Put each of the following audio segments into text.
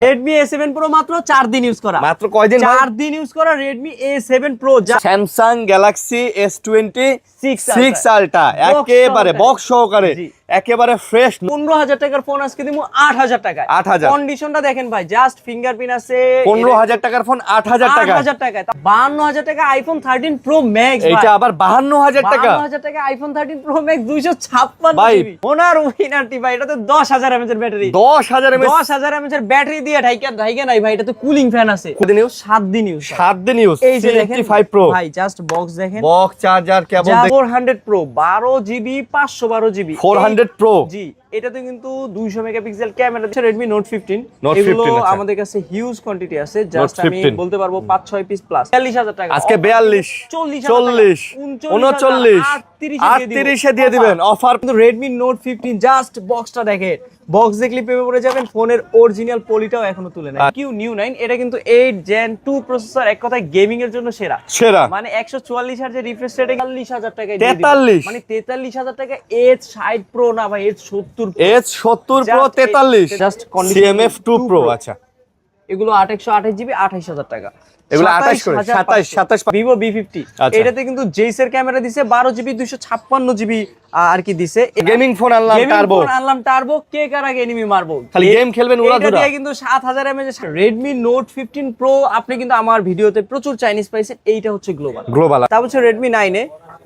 Redmi A7 Pro মাত্র 4 দিন use করা। মাত্র কয়দিন? 4 দিন ইউজ করা Redmi A7 Pro। Samsung Galaxy S26 Ultra একেবারে বক্স সহকারে, একেবারে ফ্রেশ। 15,000 টাকার ফোন আজকে দিমু 8,000 টাকায়। 8,000 কন্ডিশনটা দেখেন ভাই, জাস্ট ফিঙ্গারপ্রিন্ট আছে। 15,000 টাকার ফোন 8,000 টাকা। 8,000 টাকায় 52,000 টাকা আইফোন 13 Pro Max ভাই। এটা আবার 52,000 টাকা। 52,000 টাকা আইফোন 13 Pro Max 256 ভাই জিবি। ওনার উইনারটি ভাই, এটা তো 10,000 mAh এর ব্যাটারি। 10,000 mAh 10,000 mAh এর ব্যাটারি দিয়ে ঢাইকা নাই ভাই, এটা তো কুলিং ফ্যান আছে। কতদিন ইউজ? 7 দিন ইউজ। 7 দিন ইউজ। এই যে দেখেন 55 Pro ভাই, জাস্ট বক্স দেখেন, box charger cable 400 Pro 12 GB 512 GB 400 Pro। জি, এটাতে কিন্তু 200 মেগাপিক্সেল ক্যামেরা দিচ্ছে। Redmi Note 15 Note এগুলো 15 আচ্ছা। আমাদের কাছে হিউজ কোয়ান্টিটি আছে, জাস্ট আমি 15 বলতে পারবো 5-6 পিস প্লাস। 40,000 টাকা আজকে 42 40 39 38 এ দিয়ে দিবেন অফার। কিন্তু Redmi Note 15 জাস্ট বক্সটা দেখেন, বক্স দেখলে পেপে পড়ে যাবেন। ফোনের অরিজিনাল পলিটাও এখনো তুলে নেয়। Q9 এটা কিন্তু 8 Gen 2 প্রসেসর, এক কথায় গেমিং এর জন্য সেরা। মানে 144 হার্জের রিফ্রেশ রেটে 40,000 টাকায় 43 মানে 43,000 টাকা। H60 Pro না ভাই, H70 H70 Pro 43 just CMF 2 Pro আচ্ছা। এগুলো 828 জিবি 28,000 টাকা। এগুলো 28 করে 27 Vivo V50 এটাতে কিন্তু জেইসের ক্যামেরা দিছে, 12 জিবি 256 জিবি আর কি দিছে। গেমিং ফোন আনলাম টার্বো, কে কার আগে এনিমি মারবো, খালি গেম খেলবেন উড়াধুরা। এটা দিয়ে কিন্তু 7000 mAh Redmi Note 15 Pro। আপনি কিন্তু আমার ভিডিওতে প্রচুর চাইনিজ পাইছেন, এইটা হচ্ছে গ্লোবাল। তারপর হচ্ছে Redmi 9 এ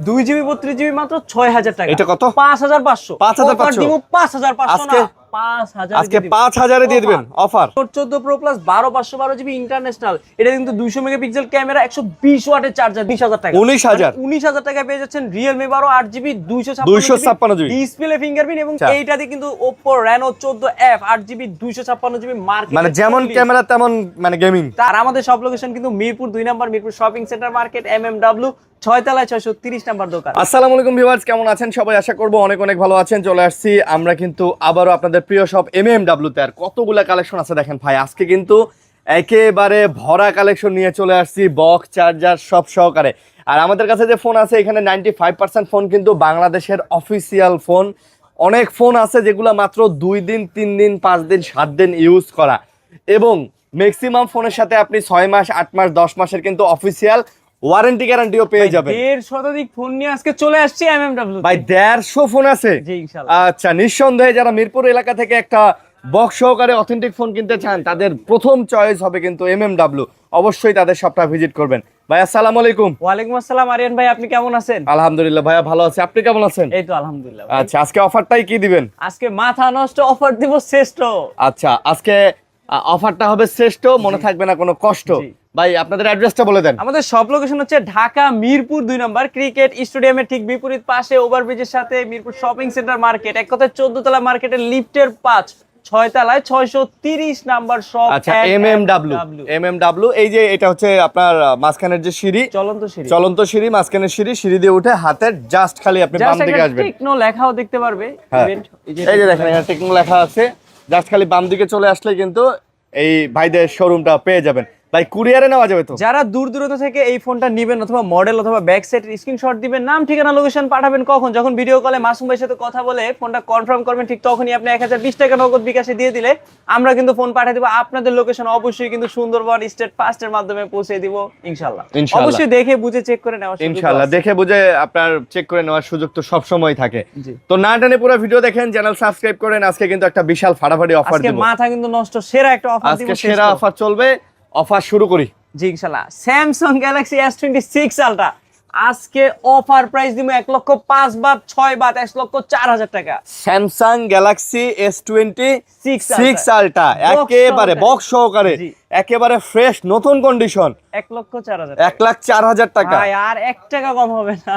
2 জিবি 32 জিবি মাত্র 6,000 টাকা। এটা কত? 5,500। 5,500 দিমু 5,500 না, 5,000 আজকে 5,000 এ দিয়ে দিবেন offer. Note 14 Pro Plus 512 GB international, এটা কিন্তু 200 মেগাপিক্সেল ক্যামেরা, 120 ওয়াটের চার্জার, 20,000 টাকা। 19,000 টাকায় পেয়ে যাচ্ছেন Realme 12 8 GB 256 GB display fingerprint. এবং এইটাতে কিন্তু Oppo Reno 14F 8 GB 256 GB market, মানে যেমন ক্যামেরা তেমন মানে গেমিং। আর আমাদের সব লোকেশন কিন্তু Mirpur 2 number Mirpur shopping centre market, MMW 6 তলায় 630 নম্বর দোকান। আসসালামু আলাইকুম ভিউয়ার্স, কেমন আছেন সবাই? আশা করব অনেক অনেক ভালো আছেন। চলে আসছি আমরা কিন্তু আবারও আপনাদের প্রিয় শপ MMW তে। আর কতগুলা কালেকশন আছে দেখেন ভাই, আজকে কিন্তু একেবারে ভরা কালেকশন নিয়ে চলে আসছি, বক্স চার্জার সব সহকারে। আর আমাদের কাছে যে ফোন আছে এখানে 95% ফোন কিন্তু বাংলাদেশের অফিসিয়াল ফোন। অনেক ফোন আছে যেগুলো মাত্র 2 দিন 3 দিন 5 দিন 7 দিন ইউজ করা, এবং ম্যাক্সিমাম ফোনের সাথে আপনি 6 মাস 8 মাস 10 মাসের কিন্তু অফিসিয়াল ওয়ারেন্টি গ্যারান্টিও পেয়ে যাবেন। 1.5 শতাধিক ফোন নিয়ে আজকে চলে আসছি MMW ভাই। 150 ফোন আছে। জি ইনশাআল্লাহ। আচ্ছা, নিঃসন্দেহে যারা মিরপুর এলাকা থেকে একটা বক্স সহকারে অথেন্টিক ফোন কিনতে চান তাদের প্রথম চয়েস হবে কিন্তু MMW। অবশ্যই তাদের শপটা ভিজিট করবেন। ভাই আসসালামু আলাইকুম। ওয়ালাইকুম আসসালাম আরিয়ান ভাই, আপনি কেমন আছেন? আলহামদুলিল্লাহ ভাইয়া ভালো আছি, আপনি কেমন আছেন? এই তো আলহামদুলিল্লাহ। আচ্ছা, আজকে অফারটাই কি দিবেন? আজকে মাথা নষ্ট অফার দিব শ্রেষ্ঠ। আচ্ছা, আজকে অফারটা হবে শ্রেষ্ঠ, মনে থাকবে না কোনো কষ্ট। ভাই আপনাদের অ্যাড্রেসটা বলে দেন। আমাদের সব লোকেশন হচ্ছে ঢাকা মিরপুর 2 নম্বর ক্রিকেট স্টেডিয়ামের ঠিক বিপরীত পাশে, ওভারব্রিজের সাথে মিরপুর শপিং সেন্টার মার্কেট, এক কথায় 14 তলা মার্কেটের লিফটের 5 6 তলায় 630 নাম্বার শপ। আচ্ছা, MMW এই যে এটা হচ্ছে আপনার মাঝখানের যে সিঁড়ি, চলন্ত সিঁড়ি, মাঝখানের সিঁড়ি দিয়ে উঠে হাতের জাস্ট খালি আপনি বাম দিকে আসবেন। টেকনো লেখাও দেখতে পারবে ইভেন্ট, এই যে দেখেন এখানে টেকনো লেখা আছে। জাস্ট খালি বাম দিকে চলে আসলে কিন্তু এই ভাইদের শোরুমটা পেয়ে যাবেন। ভাই কুরিয়ারে নেওয়া যাবে তো? যারা দূর দূরান্ত থেকে এই ফোনটা নেবেন অথবা মডেল অথবা ব্যাক সাইড স্ক্রিনশট দিবেন, নাম ঠিকানা লোকেশন পাঠাবেন, কখন যখন ভিডিও কলে মাসুম ভাইয়ের সাথে কথা বলে ফোনটা কনফার্ম করবেন, ঠিক তখনই আপনি 1020 টাকা নগদ বিকাশে দিয়ে দিলে আমরা কিন্তু ফোন পাঠিয়ে দেব। আপনাদের লোকেশন অবশ্যই কিন্তু সুন্দরবন স্টেট ফাস্টের মাধ্যমে পৌঁছে দিব ইনশাআল্লাহ। অবশ্যই দেখে বুঝে চেক করে নেওয়ার সুযোগ ইনশাআল্লাহ, দেখে বুঝে আপনার চেক করে নেওয়ার সুযোগ তো সব সময় থাকে। তো না টানে পুরো ভিডিও দেখেন, চ্যানেল সাবস্ক্রাইব করেন। আজকে কিন্তু একটা বিশাল ফাটাফাটি অফার দিব। আজকে মাথা কিন্তু নষ্ট সেরা একটা অফার দিব। আজকে সেরা অফার চলবে, অফার শুরু করি। জি ইনশাআল্লাহ। Samsung Galaxy S26 Ultra আজকে অফার প্রাইস দিব 1,05,000 বাদ 6 বাদ 1,04,000 টাকা। Samsung Galaxy S26 Ultra একেবারে বক্স সহকারে, একেবারে ফ্রেশ নতুন কন্ডিশন, 1,04,000 1,04,000 টাকা। ভাই আর 1 টাকা কম হবে না?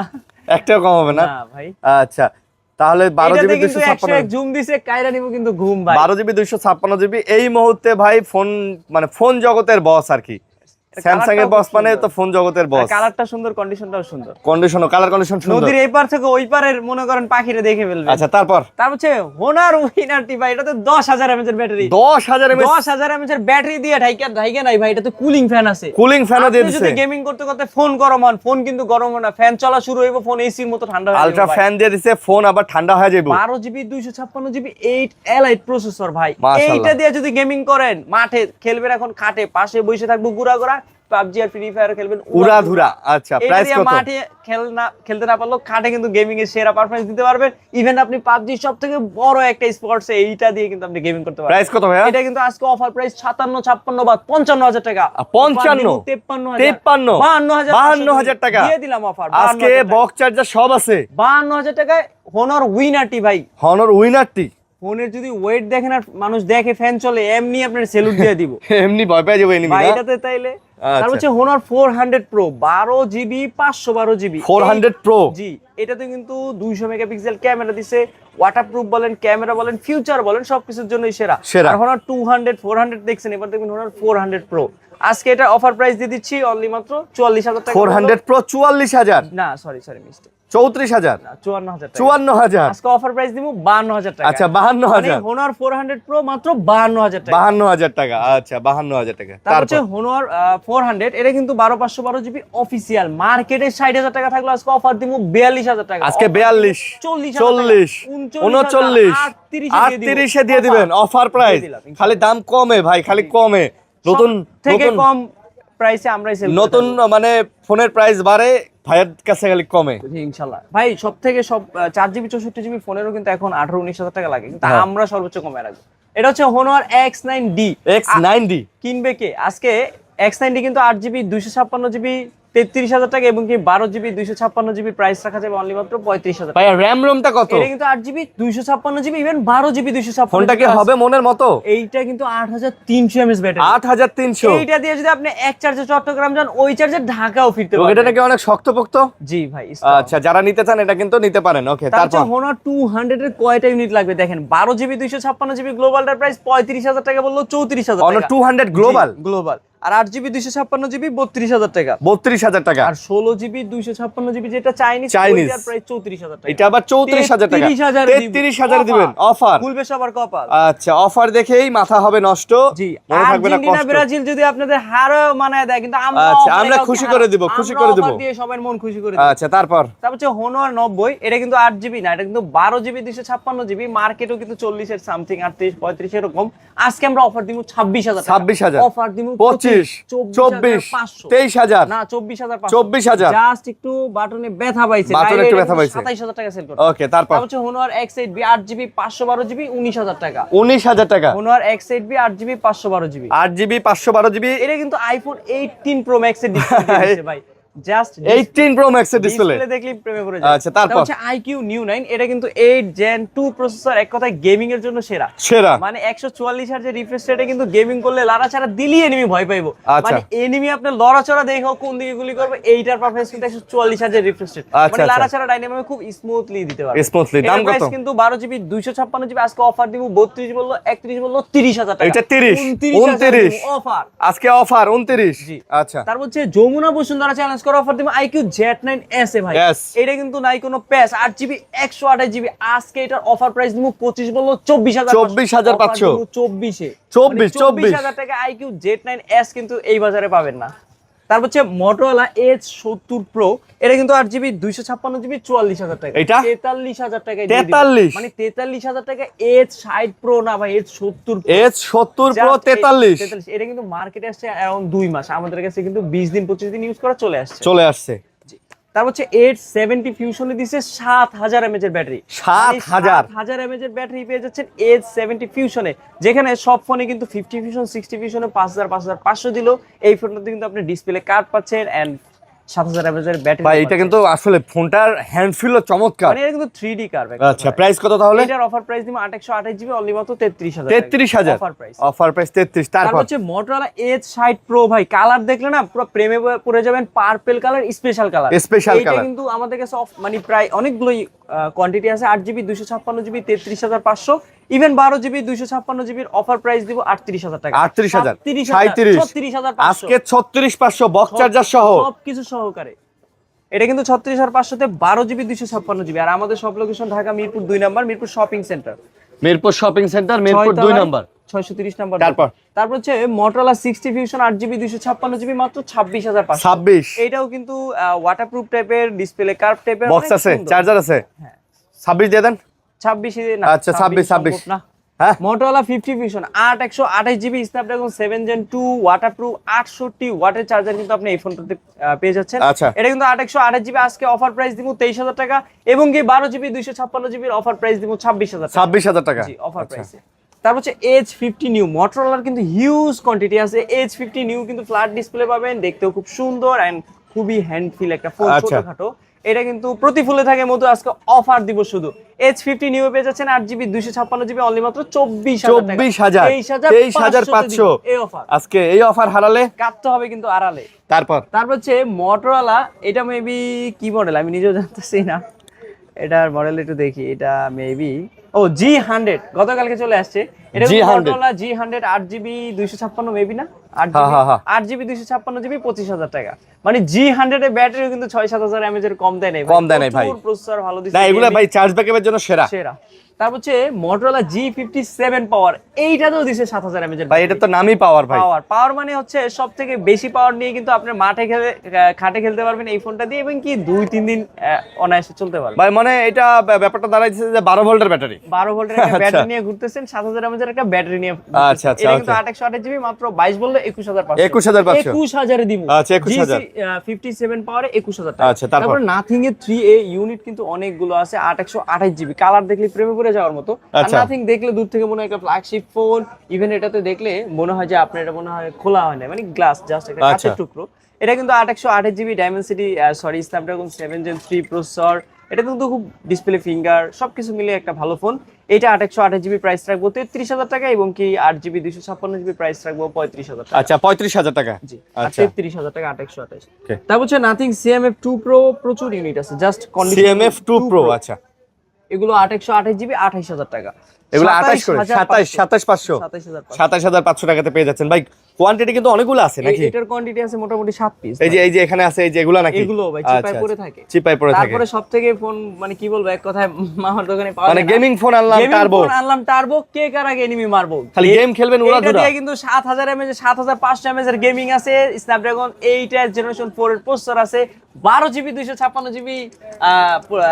1 টাকা কম হবে না? না ভাই। আচ্ছা, তাহলে 12 জিবি 256 জুম দিছে কাইরা নিব কিন্তু ঘুম ভাই। 12 জিবি 256 জিবি এই মুহূর্তে ভাই ফোন মানে ফোন জগতের বস আর কি। স্যামসাং এর বস মানে তো ফোন জগতের বস। কালারটা সুন্দর, কন্ডিশনটাও সুন্দর, কালার কন্ডিশন সুন্দর। নদীর এই পার থেকে ওই পারের মনে করেন পাখিরে দেখে ফেলবে। আচ্ছা, তারপর হচ্ছে Honor Winner T ভাই, এটা তো 10000 mAh এর ব্যাটারি। 10000 mAh 10000 mAh এর ব্যাটারি দিয়ে ঢাইকা নাই ভাই, এটা তো কুলিং ফ্যান আছে। কুলিং ফ্যানও দিয়ে আপনি দিছে। যদি গেমিং করতে করতে ফোন গরম হন, ফোন কিন্তু গরম হয় না, ফ্যান চলা শুরু হইব, ফোন এসির মতো ঠান্ডা হয়ে যাবে। আলট্রা ফ্যান দিয়ে দিছে, ফোন আবার ঠান্ডা হয়ে যাবে। 12GB 256GB 8 Elite প্রসেসর ভাই। মাশাআল্লাহ। এইটা দিয়ে যদি গেমিং করেন, মাঠে খেলবেন, এখন খাটে পাশে বসে থাকবো গুড়া গুড়া, PUBG আর ফ্রি ফায়ার খেলবেন উড়াধুরা। আচ্ছা, প্রাইস কত? মাঠে খেলতে না পারলেও খাটে কিন্তু গেমিং এর সেরা পারফরম্যান্স দিতে পারবেন। ইভেন আপনি PUBG সবথেকে বড় একটা স্পোর্টস, এইটা দিয়ে কিন্তু আপনি গেমিং করতে পারবেন। প্রাইস কত ভাইয়া? এটা কিন্তু আজকে অফার প্রাইস 57, 56 বা 55000 টাকা। 55, 53, 52000 টাকা দিয়ে দিলাম অফার। আজকে বক্স চার্জার সব আছে 52000 টাকায় Honor Winner T ভাই। Honor Winner T। ফোনের যদি ওয়েট দেখেন আর মানুষ দেখে ফ্যান চলে, এমনি আপনার সেলুট দিয়ে দিব এমনি ভয় পেয়ে যাবে এনিমি ভাই না? এটাতে। তাইলে আচ্ছা। তার হচ্ছে Honor 400 Pro 12GB 512GB 400 Pro। জি, এটাতে কিন্তু 200 মেগাপিক্সেল ক্যামেরা দিছে, ওয়াটারপ্রুফ বলেন, ক্যামেরা বলেন, ফিউচার বলেন, সবকিছুর জন্যই সেরা। আর Honor 200 400 দেখছেন, এবার দেখবেন Honor 400 Pro। আজকে এটা অফার প্রাইস দিয়ে দিচ্ছি অনলি মাত্র 44000 টাকা। 400 Pro 44000 না, সরি মিস্টেক, 34000 না 54000 টাকা। 54000 আজকে অফার প্রাইস দিব 52000 টাকা। আচ্ছা, 52000 Honor 400 Pro মাত্র 52000 টাকা। 52000 টাকা। আচ্ছা, 52000 টাকা। তারপর হচ্ছে Honor 400, এটা কিন্তু 12512GB অফিশিয়াল, মার্কেটে 60000 টাকা থাকলো, আজকে অফার দিব 42000 টাকা। আজকে 42 40 39 38 এ দিয়ে দিবেন অফার প্রাইস। খালি দাম কমে ভাই, খালি কমে। নতুন থেকে কম প্রাইসে আমরাই সেল নতুন মানে ফোনের প্রাইস বাড়ে, ভাইয়ের কাছে খালি কমে। ইনশাআল্লাহ ভাই। সব 4GB 64GB ফোনেরও কিন্তু এখন 18-19 হাজার টাকা লাগে, কিন্তু আমরা সর্বোচ্চ কমে রাখবো। এটা হচ্ছে Honor X9D। X9D কিনবে কে? আজকে X9D কিন্তু 8GB 256GB 33000 টাকা, এবং কি 12GB 256GB প্রাইস রাখা যাবে অনলি মাত্র 35000 টাকা। ভাই র্যাম রোমটা কত? এটা কিন্তু 8GB 256GB, even 12GB 256GB। ফোনটা কি হবে মনের মতো? এইটা কিন্তু 8300 mAh ব্যাটারি। 8300। এইটা দিয়ে যদি আপনি এক চার্জে চট্টগ্রাম যান, ওই চার্জে ঢাকাও ফিরতে পারবেন। এটা নাকি অনেক শক্তপোক্ত? জি ভাই। আচ্ছা, যারা নিতে চান এটা কিন্তু নিতে পারেন। ওকে, তারপর তারপর Honor 200 এর কয়টা ইউনিট লাগবে দেখেন। 12GB 256GB গ্লোবালটার প্রাইস 35000 টাকা বললো 34000 টাকা। Honor 200 global. আর 8GB 256GB 32000 টাকা। 32000 টাকা। আর 16GB 256GB যেটা চাইনিজ, ওইটার প্রাইস 34000 টাকা। এটা আবার 34000 টাকা। 33000 দিবেন অফার। খুলবে সবার কপাল। আচ্ছা, অফার দেখেই মাথা হবে নষ্ট। জি, মনে থাকবে না আর্জেন্টিনা কষ্ট। ব্রাজিল যদি আপনাদের হারও মানায় দেয়, কিন্তু আমরা আচ্ছা, আমরা খুশি করে দিব, খুশি করে দিব। দিয়ে সবার মন খুশি করে দিব। আচ্ছা, তারপর হচ্ছে Honor 90, এটা কিন্তু 8GB না, এটা কিন্তু 12GB 256GB, মার্কেটও কিন্তু 40 এর সামথিং, 38 35 এরকম। আজকে আমরা অফার দিব 26000 টাকা। 26000 অফার দিব 25 24 23000 না 24500 24000 জাস্ট একটু বাটনে ব্যথা পাইছে, বাটনে একটু ব্যথা পাইছে। 27000 টাকা সেল করতে। ওকে, তারপর হচ্ছে Honor X8B 8GB 512GB 19000 টাকা। 19000 টাকা। Honor X8B 8GB 512GB 8GB 512GB। এটা কিন্তু iPhone 18 Pro Max এর ডিসপ্লে দিয়েছে ভাই। জাস্ট 18 Pro Max এর ডিসপ্লে। ডিসপ্লে দেখলেই প্রেমে পড়ে যায়। আচ্ছা, তারপর হচ্ছে IQ Neo 9, এটা কিন্তু 8 Gen 2 প্রসেসর, এক কথায় গেমিং এর জন্য সেরা। মানে 144 হার্জের রিফ্রেশ রেটে কিন্তু গেমিং করলে লড়াচড়া দিলি এনিমি ভয় পাইবো। মানে এনিমি আপনার লড়াচড়া দেখো কোন দিকে গুলি করবে, এইটার পারফরম্যান্স কিন্তু 144 হার্জের রিফ্রেশ রেট, মানে লড়াচড়া ডাইনামিক খুব স্মুথলি দিতে পারবে। স্মুথলি। দাম কত? প্রাইস কিন্তু 12GB 256GB, আজকে অফার দিব 32 বললো 31 বললো 30000 টাকা। এটা 30 29 অফার, আজকে অফার 29। জি। আচ্ছা, তারপর হচ্ছে যমুনা বসুন্ধরা চ্যালেঞ্জ করে অফার দিব IQ Z9S এ ভাই। এটা কিন্তু নাই কোনো প্যাচ, 8GB 128GB, আজকে এটার অফার প্রাইস দিব 25 বললো 24500 24000 টাকা। IQ Z9S কিন্তু এই বাজারে পাবেন না। তারপর হচ্ছে Motorola Edge 70 Pro, এটা কিন্তু 8GB 256GB 44000 টাকা। এটা 43000 টাকা। 43 মানে 43000 টাকা। Edge 60 Pro না ভাই, Edge 70 Pro। Edge 70 Pro 43। এটা কিন্তু মার্কেটে আসছে অ্যারাউন্ড 2 মাস, আমাদের কাছে কিন্তু 20 দিন 25 দিন ইউজ করা চলে আসছে। তারপর হচ্ছে 870 ফিউশনে দিছে 7000 mAh এর ব্যাটারি। 7000 mAh এর ব্যাটারি পেয়ে যাচ্ছেন 870 ফিউশনে, যেখানে সব ফোনে কিন্তু 50 ফিউশন 60 ফিউশনে 5500 দিল। এই ফোনটাতে কিন্তু আপনি ডিসপ্লে কার্ড পাচ্ছেন এন্ড 7000 mAh এর ব্যাটারি। ভাই এটা কিন্তু আসলে ফোনটার হ্যান্ড ফিলও চমৎকার। মানে এটা কিন্তু 3D কার্ভ। আচ্ছা, প্রাইস কত তাহলে? এটার অফার প্রাইস দিব 828GB অনলি মাত্র 33000 অফার প্রাইস 33। তারপর হচ্ছে Motorola Edge 60 Pro ভাই, কালার দেখলে না পুরো প্রেমে পড়ে যাবেন। Purple colour, special colour. এটা কিন্তু আমাদের কাছে মানে প্রায় অনেকগুলোই কোয়ান্টিটি আছে। 8GB 256GB 33500, even 12 GB 256 GB offer price দিব 38,000 টাকা। 38,000 37,000 36,500 আজকে 36,500 বক্স চার্জার সহ সবকিছু সহকারে। এটা কিন্তু 36,500 তে 12 GB 256 GB। আর আমাদের সব location Dhaka Mirpur 2 number, Mirpur shopping centre, Mirpur shopping centre, Mirpur 2 number 630 number. তারপর হচ্ছে Motorola 60 Fusion 8GB 256 GB মাত্র 26,500। 26 এটাও কিন্তু ওয়াটারপ্রুফ টাইপের, ডিসপ্লে কার্ভ টাইপের, বক্স আছে, চার্জার আছে। হ্যাঁ 26 দিয়ে দেন। 26 না, আচ্ছা 26 না। হ্যাঁ Motorola 50 Fusion 8 128GB Snapdragon 7 Gen 2 waterproof 68 ওয়াটের চার্জার কিন্তু আপনি এই ফোনটাতে পেয়ে যাচ্ছেন। আচ্ছা এটা কিন্তু 8 128GB, আজকে অফার প্রাইস দিব 23,000 টাকা, এবং কি 12GB 256GB এর অফার প্রাইস দিব 26,000 টাকা। 26,000 টাকা জি অফার প্রাইসে। তারপর হচ্ছে H50 নিউ, Motorola কিন্তু হিউজ কোয়ান্টিটি আছে। H50 নিউ কিন্তু ফ্ল্যাট ডিসপ্লে পাবেন, দেখতেও খুব সুন্দর এন্ড খুবই হ্যান্ড ফিল একটা ফোন, ছোটখাটো। এটা কিন্তু প্রতি ফুলে থাকে মতো, আজকে অফার দিব শুধু H50 নিউ পেয়ে যাচ্ছেন 8GB 256GB অনলি মাত্র 24,500 এই অফার। আজকে এই অফার হারালে কাটতে হবে কিন্তু আড়ালে। তারপর হচ্ছে Motorola, এটা মেবি কি মডেল আমি নিজেও জানতেছি না, এটার মডেল একটু দেখি। এটা মেবি G100 গতকালকে চলে আসছে। এটা Motorola G100 8GB 256 মেবি না, 8GB 256GB 25,000 টাকা। মানে G100 এর ব্যাটারি কিন্তু 6-7,000 mAh এর কম দেয় নাই ভাই। প্রসেসর ভালো দিছে না, এগুলা ভাই চার্জ ব্যাকআপের জন্য সেরা। তারপর হচ্ছে Motorola G57 পাওয়ার, এইটাতেও দিছে 7,000 mAh এর। ভাই এটা তো নামই পাওয়ার ভাই। পাওয়ার মানে হচ্ছে সবথেকে বেশি পাওয়ার নিয়ে কিন্তু আপনি মাঠে খাটে খেলতে পারবেন এই ফোনটা দিয়ে, এবং কি 2-3 দিন অনায়াসে চলতে পারবে। ভাই মানে এটা ব্যাপারটা দাঁড়াইছে যে 12 ভোল্টের ব্যাটারি, 12 ভোল্টের একটা ব্যাটারি নিয়ে ঘুরতেছেন, 7,000 mAh এর একটা ব্যাটারি নিয়ে। আচ্ছা এটা কিন্তু 8 128GB মাত্র 22 বললে 21,500 21,000 এ দিব। আচ্ছা 21,000 57 পাওয়ারে 21,000 টাকা। আচ্ছা তারপর নাথিং এর 3A ইউনিট কিন্তু অনেকগুলো আছে, 8 128GB কালার দেখলে প্রেমে পড়ে যাওয়ার মতো। নাথিং দেখলে দূর থেকে মনে হয় একটা ফ্ল্যাগশিপ ফোন, ইভেন এটাতে দেখলে মনে হয় যে আপনার এটা মনে হয় খোলা হয় না, মানে গ্লাস জাস্ট একটা কাঁচের টুকরো। এটা কিন্তু 8 128GB Dimensity Snapdragon 7 Gen 3 processor. এটা কিন্তু খুব ডিসপ্লে, ফিঙ্গার সবকিছু মিলে একটা ভালো ফোন। এটা 8 128GB প্রাইস রাখবো 33,000 টাকা, এবং কি 8GB 256GB প্রাইস রাখবো 35,000 টাকা। আচ্ছা 35,000 টাকা। জি আচ্ছা 33,000 টাকা 8 128। তারপর হচ্ছে নাথিং CMF2 Pro, প্রচুর ইউনিট আছে, জাস্ট কন্ডিশন CMF2 Pro। আচ্ছা এগুলো 8 128GB 28,000 টাকা। এগুলো 28 করে 27,500 টাকাতে পেয়ে যাচ্ছেন ভাই। কোয়ান্টিটি কিন্তু অনেকগুলো আছে নাকি? এটার কোয়ান্টিটি আছে মোটামুটি 7 পিস। এই যে এখানে আছে, এই যে এগুলো নাকি? এগুলো ভাই চিপায় পড়ে থাকে, চিপায় পড়ে থাকে। তারপরে সবথেকে ফোন মানে কি বলবো, এক কথায় মামার দোকানে পাওয়া যায় মানে গেমিং ফোন আনলাম টার্বো, কে কার আগে এনিমি মারবো, খালি গেম খেলবেন উড়াধুরা। এটা দিয়ে কিন্তু 7,000 mAh 7,500 mAh এর গেমিং আছে, স্ন্যাপড্রাগন 8 জেনারেশন 4 এর প্রসেসর আছে, 12GB 256GB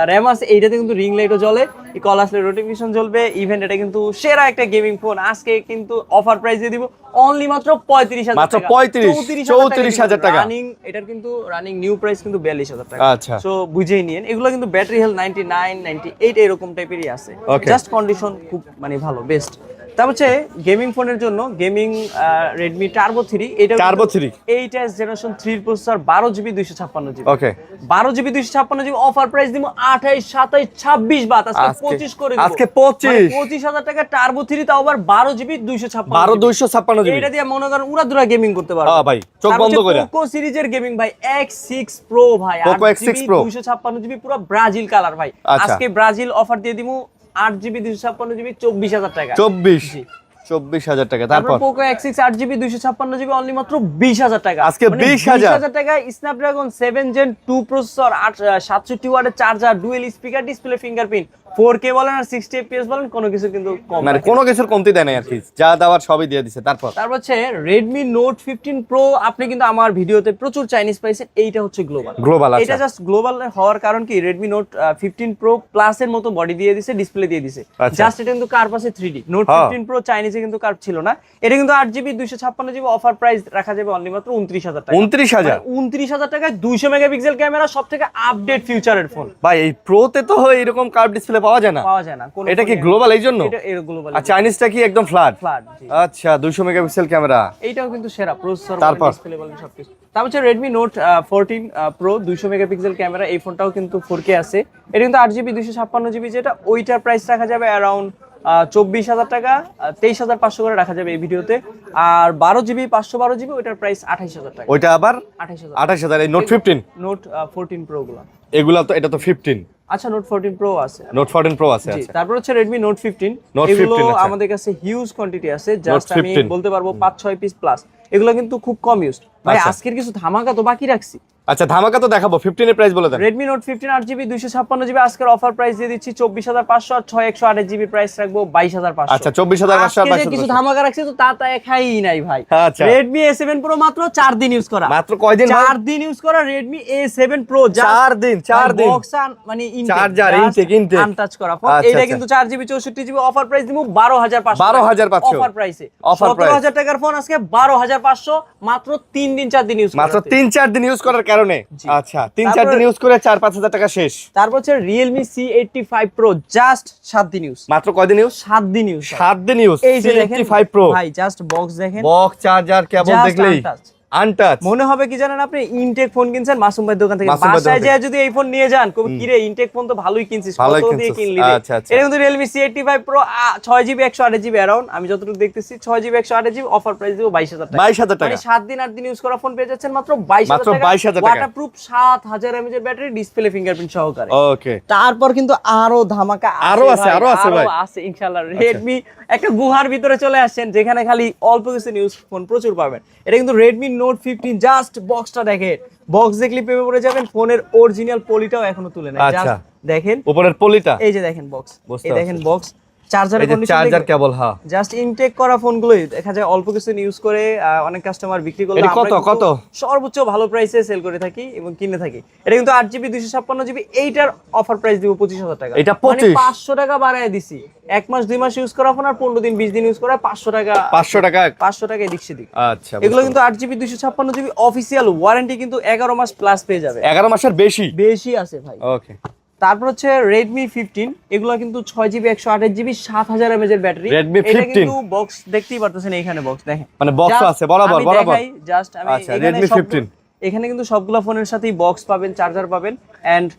র‍্যাম আছে। এইটাতে কিন্তু রিং লাইটও জ্বলে, কল আসলে নোটিফিকেশন জ্বলবে। ইভেন এটা কিন্তু সেরা একটা গেমিং ফোন। আজকে কিন্তু অফার প্রাইস দিয়ে দিব অনলি মাত্র 35,000 মাত্র 34,000 টাকা। রানিং এটার কিন্তু রানিং নিউ প্রাইস কিন্তু 42,000 টাকা। আচ্ছা সো বুঝেই নিয়েন, এগুলো কিন্তু ব্যাটারি হেলথ 99 98 এরকম টাইপেরই আছে, জাস্ট কন্ডিশন খুব মানে ভালো, বেস্ট। তারপর হচ্ছে গেমিং ফোনের জন্য গেমিং Redmi Turbo 3, এটা Turbo 3 8 generation 3 processor, 12GB 256GB। ওকে 12GB 256GB অফার প্রাইস দিব 28 27 26 বাত, আজকে 25 করে দিব। আজকে 25,000 টাকা Turbo 3, তাও আবার 12GB 256GB। এটা দিয়ে মনে করেন উড়াধুরা গেমিং করতে পারবে। হ্যাঁ ভাই চোখ বন্ধ করে। পোকো সিরিজের গেমিং ভাই X6 Pro ভাই, পোকো X6 Pro 256GB পুরো ব্রাজিল কালার ভাই। আজকে ব্রাজিল অফার দিয়ে দিমু 8GB 256GB 24,000 টাকা। 24,000 টাকা। তারপর Poco X6 8GB 256GB only মাত্র 20,000 টাকা। আজকে 20,000 টাকায় স্ন্যাপড্রাগন 7 Gen 2 প্রসেসর, 67 ওয়াটের charger, dual speaker, display fingerprint, 4K বলেন আর 60 FPS বলেন, কোনো কিছু কিন্তু কম মানে কোনো কিছুর কমতি দেয় না আর কি, যা দেওয়ার সবই দিয়ে দিছে। তারপর হচ্ছে Redmi Note 15 Pro। আপনি কিন্তু আমার ভিডিওতে প্রচুর চাইনিজ পাইছেন, এইটা হচ্ছে গ্লোবাল। এটা জাস্ট গ্লোবাল হওয়ার কারণ কি, Redmi Note 15 Pro Plus এর মতো বডি দিয়ে দিছে, ডিসপ্লে দিয়ে দিছে, জাস্ট এটা কিন্তু কার্ভ আছে 3D। Note 15 Pro চাইনিজে কিন্তু কার্ভ ছিল না। এটা কিন্তু 8GB 256GB অফার প্রাইস রাখা যাবে অনলি মাত্র 29,000 টাকা। 29,000 টাকায় 200 মেগাপিক্সেল ক্যামেরা, সবথেকে আপডেট ফিউচারের ফোন ভাই। এই প্রোতে তো এরকম কার্ভ ডিসপ্লে পাওয়া যায় না। এটা কি গ্লোবাল এই জন্য? এটা গ্লোবাল। আর চাইনিজটা কি একদম ফ্ল্যাট? জি। আচ্ছা 200 মেগাপিক্সেল ক্যামেরা, এইটাও কিন্তু সেরা প্রসেসর, ডিসপ্লে বলেন সবকিছু। তারপর হচ্ছে Redmi Note 14 Pro 200 megapixel camera, এই ফোনটাও কিন্তু 4K আছে। এটা কিন্তু 8GB 256GB, যেটা ওইটার প্রাইস রাখা যাবে অ্যারাউন্ড 24,000 টাকা, 23,500 করে রাখা যাবে এই ভিডিওতে। আর 12GB 512GB ওইটার প্রাইস 28,000 টাকা। ওইটা আবার 28,000। এই Note 15 Note 14 Pro গুলা, এগুলা তো, এটা তো 15। আচ্ছা নোট 14 প্রো আছে। নোট 14 প্রো আছে, জি, আচ্ছা। তারপর হচ্ছে রেডমি নোট 15, Note এগুলো 15, আচ্ছা। আমাদের কাছে হিউজ কোয়ান্টিটি আছে, জাস্ট আমি 15 বলতে পারবো 5-6 পিস প্লাস। এগুলো কিন্তু খুব কম ইউজ ভাই। আচ্ছা। আজকের কিছু ধামাকা তো বাকি রাখছি। আচ্ছা, ধামাকা তো দেখাবো, 15 এর প্রাইস বলে দেন। Redmi Note 15 8GB 256GB আজকের অফার প্রাইস দিয়ে দিচ্ছি 24500, আর 6128GB প্রাইস রাখবো 22500। আচ্ছা, 24500 আর আজকে যে কিছু 22500। ধামাকা রাখছি তো তা খাই নাই ভাই। আচ্ছা। Redmi A7 Pro মাত্র 4 দিন ইউজ করা। মাত্র কয় দিন ভাই? 4 দিন ইউজ করা Redmi A7 Pro, 4 দিন, 4 দিন। বক্স মানে চার্জার ইনটেক আনটাচ করা ফোন। আচ্ছা, এটা আচ্ছা। কিন্তু 4GB 64GB অফার প্রাইস দিব 12500। 12500 অফার প্রাইসে। Offer price। 17000 টাকার ফোন আজকে 12500, মাত্র 3 দিন 4 দিন ইউজ করা। মাত্র 3-4 দিন ইউজ করার কারণে। জি। আচ্ছা, 3-4 দিন ইউজ করে 4-5000 টাকা শেষ। তারপর হচ্ছে Realme C85 Pro, জাস্ট 7 দিন ইউজ। মাত্র কয় দিন ইউজ? 7 দিন ইউজ। 7 দিন ইউজ। এই যে দেখেন 85 প্রো ভাই, জাস্ট বক্স দেখেন, বক্স, চার্জার, কেবল Just দেখলেই untouched। আনটাচ। মনে হবে কি জানেন, আপনি ইনটেক ফোন কিনছেন মাসুম ভাইয়ের দোকান থেকে। মাসুম ভাইয়ের বাসায় দোকান যায় যদি এই ফোন নিয়ে যান, কবি কি রে ইনটেক ফোন তো ভালোই কিনছিস, ভালোই কত দিয়ে কিনছিস। কিনলি রে। আচ্ছা, আচ্ছা। এটা কিন্তু Realme C85 Pro 6GB 128GB around, আমি যতটুকু দেখতেছি 6GB 128GB অফার প্রাইস দিব 22000 টাকা। 22000 টাকা। মানে 7 দিন 8 দিন ইউজ করা ফোন পেয়ে যাচ্ছেন মাত্র 22000 মাত্র টাকা। 22000 টাকা। ওয়াটারপ্রুফ 7000 mAh এর ব্যাটারি, ডিসপ্লে ফিঙ্গারপ্রিন্ট সহকারে। ওকে। তারপর কিন্তু আরো ধামাকা আরো আছে, আরো আছে ভাই। আছে ইনশাআল্লাহ। Redmi একটা গুহার ভিতরে চলে আসছেন, যেখানে খালি অল্প কিছু নিউজ ফোন প্রচুর পাবেন। এটা কিন্তু Redmi Note 15, জাস্ট বক্সটা দেখেন, বক্স দেখলে প্রেমে পড়ে যাবেন। ফোনের অরিজিনাল পলিটাও এখনো তুলে নাই, আচ্ছা। জাস্ট দেখেন উপরের পলিটা, এই যে দেখেন বক্স, বুঝতে এই দেখেন পারছি। বক্স, চার্জারের এই যে কন্ডিশন চার্জার, কেবল, হ্যাঁ। জাস্ট ইনটেক করা ফোনগুলোই দেখা যায় অল্প কিছু ইউজ করে অনেক কাস্টমার বিক্রি করলে এটা আমরা কত, কিন্তু কত? সর্বোচ্চ ভালো প্রাইসে সেল করে থাকি এবং কিনে থাকি। এটা কিন্তু 8GB 256GB, এইটার অফার প্রাইস দিব 25000 টাকা। এটা মানে 25? 500 টাকা বাড়ায় দিছি। 1 মাস 2 মাস ইউজ করা ফোন আর 15 দিন 20 দিন ইউজ করা 500 টাকা। 500 টাকা। 500 টাকা এদিক সেদিক। আচ্ছা, এগুলো কিন্তু 8GB 256GB অফিসিয়াল ওয়ারেন্টি কিন্তু 11 মাস প্লাস পেয়ে যাবে। 11 মাসের বেশি। বেশি আছে ভাই। ওকে। তারপর হচ্ছে Redmi 15, এগুলো কিন্তু 6GB 128GB 7000 mAh এর ব্যাটারি। Redmi এটা 15 কিন্তু বক্স দেখতেই পারতেছেন, এইখানে বক্স দেখেন, মানে বক্স Just আছে বরাবর আমি বরাবর। দেখাই, জাস্ট আমি আচ্ছা, এখানে Redmi সবগুলো- 15 এখানে কিন্তু সবগুলো ফোনের সাথেই বক্স পাবেন, চার্জার পাবেন, এন্ড